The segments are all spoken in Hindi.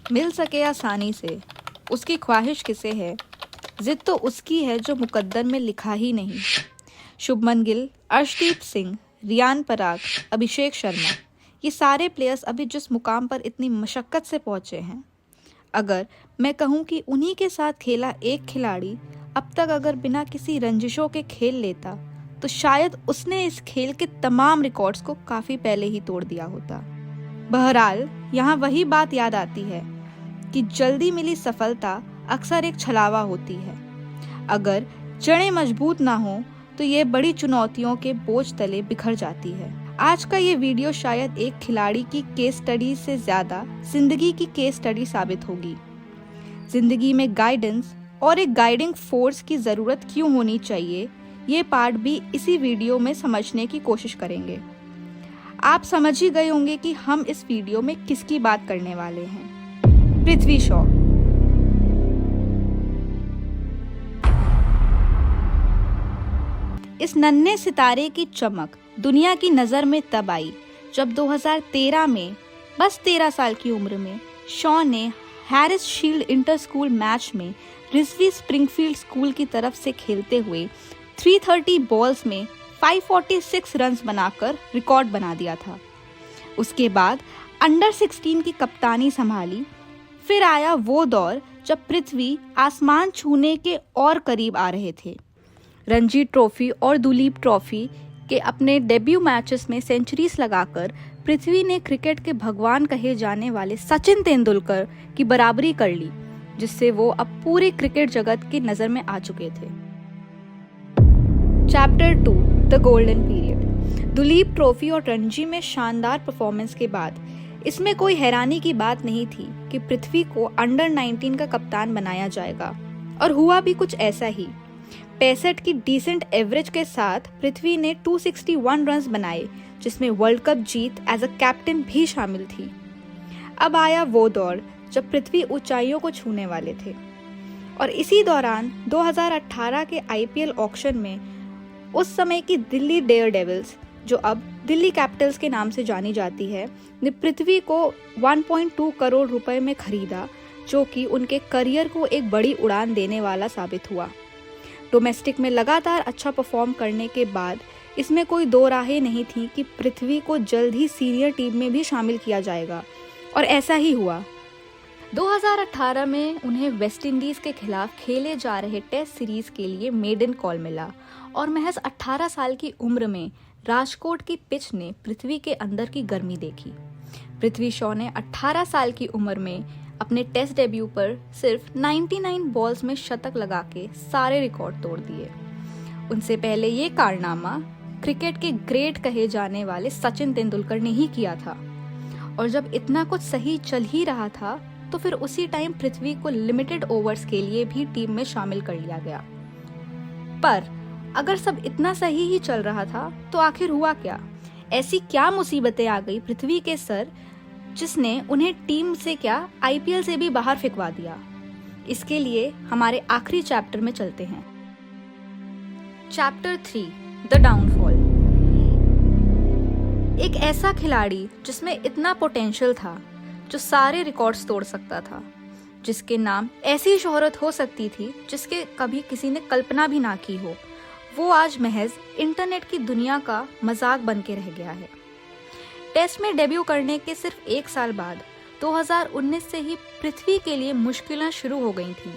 मिल सके आसानी से, उसकी ख्वाहिश किसे है। जिद तो उसकी है जो मुकद्दर में लिखा ही नहीं। शुभमन गिल, अर्शदीप सिंह, रियान पराग, अभिषेक शर्मा, ये सारे प्लेयर्स अभी जिस मुकाम पर इतनी मशक्क़त से पहुंचे हैं, अगर मैं कहूं कि उन्हीं के साथ खेला एक खिलाड़ी अब तक अगर बिना किसी रंजिशों के खेल लेता, तो शायद उसने इस खेल के तमाम रिकॉर्ड्स को काफ़ी पहले ही तोड़ दिया होता। बहरहाल यहाँ वही बात याद आती है कि जल्दी मिली सफलता अक्सर एक छलावा होती है। अगर जड़ें मजबूत ना हो तो ये बड़ी चुनौतियों के बोझ तले बिखर जाती है। आज का ये वीडियो शायद एक खिलाड़ी की केस स्टडी से ज़्यादा जिंदगी की केस स्टडी साबित होगी। जिंदगी में गाइडेंस और एक गाइडिंग फोर्स की ज़रूरत क्यों होनी चाहिए, ये पार्ट भी इसी वीडियो में समझने की कोशिश करेंगे। आप समझ ही गए होंगे कि हम इस वीडियो में किसकी बात करने वाले हैं। पृथ्वी शॉ। इस नन्हे सितारे की चमक दुनिया की नज़र में तब आई जब 2013 में बस 13 साल की उम्र में शॉ ने Harris shield inter school match में रिजवी स्प्रिंगफील्ड स्कूल की तरफ से खेलते हुए 330 बॉल्स में 546 रन्स बनाकर रिकॉर्ड बना दिया था। उसके बाद अंडर 16 की कप्तानी संभाली। फिर आया वो दौर जब पृथ्वी आसमान छूने के और करीब आ रहे थे। रणजी ट्रॉफी और दुलीप ट्रॉफी के अपने डेब्यू मैचेस में सेंचुरीज लगाकर पृथ्वी ने क्रिकेट के भगवान कहे जाने वाले सचिन तेंदुलकर की बराबरी कर ली, जिससे वो अब पूरे क्रिकेट जगत की नज़र में आ चुके थे। Chapter 2 the golden period. Duleep trophy और रणजी में शानदार परफॉर्मेंस के बाद इसमें कोई हैरानी की बात नहीं थी कि पृथ्वी को अंडर 19 का कप्तान बनाया जाएगा, और हुआ भी कुछ ऐसा ही। 65 की डिसेंट एवरेज के साथ पृथ्वी ने 261 रन्स बनाए, जिसमें वर्ल्ड कप जीत एज अ कैप्टन भी शामिल थी। अब आया वो दौर जब पृथ्वी ऊंचाइयों को छूने वाले थे, और इसी दौरान 2018 के आईपीएल ऑक्शन में उस समय की दिल्ली डेयरडेविल्स, जो अब दिल्ली कैपिटल्स के नाम से जानी जाती है, ने पृथ्वी को 1.2 करोड़ रुपए में खरीदा, जो कि उनके करियर को एक बड़ी उड़ान देने वाला साबित हुआ। डोमेस्टिक में लगातार अच्छा परफॉर्म करने के बाद इसमें कोई दो राहें नहीं थी कि पृथ्वी को जल्द ही सीनियर टीम में भी शामिल किया जाएगा, और ऐसा ही हुआ। 2018 में उन्हें वेस्टइंडीज़ के खिलाफ खेले जा रहे टेस्ट सीरीज के लिए मेडन कॉल मिला, और महज 18 साल की उम्र में राजकोट की पिच ने पृथ्वी के अंदर की गर्मी देखी। पृथ्वी शॉ ने 18 साल की उम्र में अपने टेस्ट डेब्यू पर सिर्फ 99 बॉल्स में शतक लगा के सारे रिकॉर्ड तोड़ दिए। उनसे पहले ये कारनामा क्रिकेट के ग्रेट कहे जाने वाले सचिन तेंदुलकर ने ही किया था, और जब इतना कुछ सही चल ही रहा था तो फिर उसी टाइम पृथ्वी को लिमिटेड ओवर्स के लिए भी टीम में शामिल कर लिया गया। पर अगर सब इतना सही ही चल रहा था तो आखिर हुआ क्या? ऐसी क्या मुसीबतें आ गई पृथ्वी के सर, जिसने उन्हें टीम से क्या आईपीएल से भी बाहर फिकवा दिया? इसके लिए हमारे आखिरी चैप्टर में चलते हैं। Chapter 3 the downfall. एक ऐसा खिलाड़ी जिसमें इतना पोटेंशियल था, जो सारे रिकॉर्ड्स तोड़ सकता था, जिसके नाम ऐसी शोहरत हो सकती थी जिसके कभी किसी ने कल्पना भी ना की हो, वो आज महज इंटरनेट की दुनिया का मजाक बन के रह गया है। टेस्ट में डेब्यू करने के सिर्फ 1 साल बाद 2019 से ही पृथ्वी के लिए मुश्किलें शुरू हो गई थीं।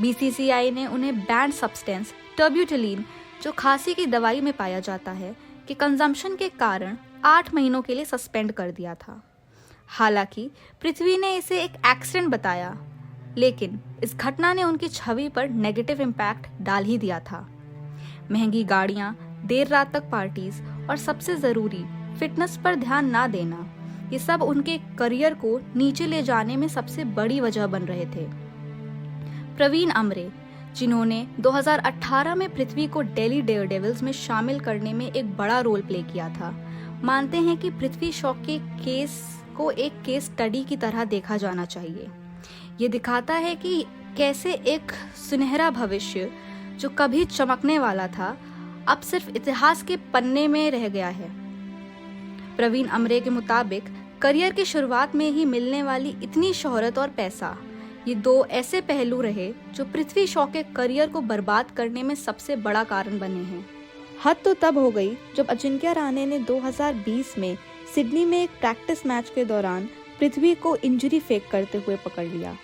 बीसीसीआई ने उन्हें बैंड सब्सटेंस टर्ब्यूटेलिन, जो खांसी की दवाई में पाया जाता है, कि कंजम्पशन के कारण 8 महीनों के लिए सस्पेंड कर दिया था। हालांकि पृथ्वी ने इसे एक एक्सीडेंट बताया, लेकिन इस घटना ने उनकी छवि पर नेगेटिव इम्पैक्ट डाल ही दिया था। महंगी गाड़ियां, देर रात तक पार्टीज और सबसे ज़रूरी फिटनेस पर ध्यान ना देना, ये सब उनके करियर को नीचे ले जाने में सबसे बड़ी वजह बन रहे थे। प्रवीण अमरे, जिन्होंने 2018 में पृथ्वी को दिल्ली डेयरडेविल्स में शामिल करने में एक बड़ा रोल प्ले किया था, मानते हैं कि पृथ्वी शॉ के केस को एक केस स्टडी की तरह देखा जाना चाहिए। ये दिखाता है कि कैसे एक सुनहरा भविष्य जो कभी चमकने वाला था, अब सिर्फ इतिहास के पन्ने में रह गया है। प्रवीण अमरे के मुताबिक करियर की शुरुआत में ही मिलने वाली इतनी शोहरत और पैसा, ये दो ऐसे पहलू रहे जो पृथ्वी शॉ के करियर को बर्बाद करने में सबसे बड़ा कारण बने हैं। हद तो तब हो गई जब अजिंक्य रहाणे ने 2020 में सिडनी में एक प्रैक्टिस मैच के दौरान पृथ्वी को इंजरी फेक करते हुए पकड़ लिया,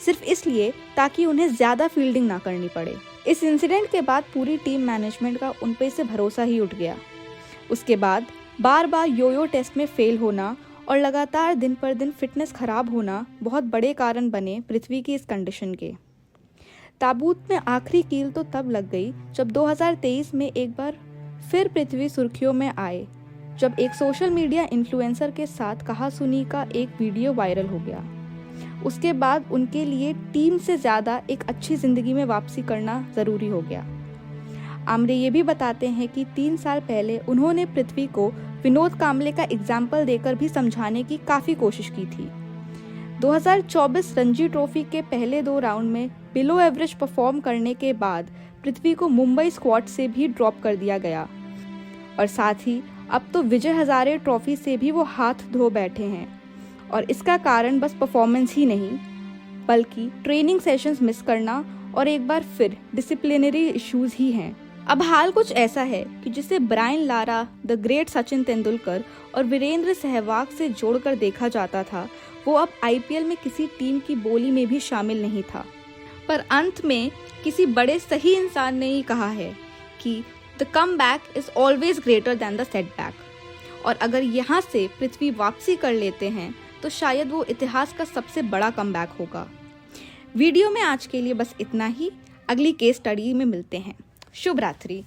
सिर्फ इसलिए ताकि उन्हें ज़्यादा फील्डिंग ना करनी पड़े। इस इंसिडेंट के बाद पूरी टीम मैनेजमेंट का उन पे से भरोसा ही उठ गया। उसके बाद बार बार योयो टेस्ट में फेल होना और लगातार दिन पर दिन फिटनेस खराब होना बहुत बड़े कारण बने पृथ्वी की इस कंडीशन के। ताबूत में आखिरी कील तो तब लग गई जब 2023 में एक बार फिर पृथ्वी सुर्खियों में आए, जब एक सोशल मीडिया इन्फ्लुएंसर के साथ कहासुनी का एक वीडियो वायरल हो गया। उसके बाद उनके लिए टीम से ज़्यादा एक अच्छी ज़िंदगी में वापसी करना ज़रूरी हो गया। आमरे ये भी बताते हैं कि 3 साल पहले उन्होंने पृथ्वी को विनोद कांबले का एग्जाम्पल देकर भी समझाने की काफ़ी कोशिश की थी। 2024 रणजी ट्रॉफी के पहले 2 राउंड में बिलो एवरेज परफॉर्म करने के बाद पृथ्वी को मुंबई स्क्वाड से भी ड्रॉप कर दिया गया और साथ ही अब तो विजय हजारे ट्रॉफी से भी वो हाथ धो बैठे हैं। और इसका कारण बस परफॉर्मेंस ही नहीं, बल्कि ट्रेनिंग सेशंस मिस करना और एक बार फिर डिसिप्लिनरी इश्यूज ही हैं। अब हाल कुछ ऐसा है कि जिसे Brian Lara, the great Sachin Tendulkar और वीरेंद्र सहवाग से जोड़कर देखा जाता था, वो अब आईपीएल में किसी टीम की बोली में भी शामिल नहीं था। पर अंत में किसी बड़े सही इंसान ने ही कहा है कि the comeback is always greater than the setback. और अगर यहाँ से पृथ्वी वापसी कर लेते हैं तो शायद वो इतिहास का सबसे बड़ा कमबैक होगा। वीडियो में आज के लिए बस इतना ही। अगली केस स्टडी में मिलते हैं। शुभ रात्रि।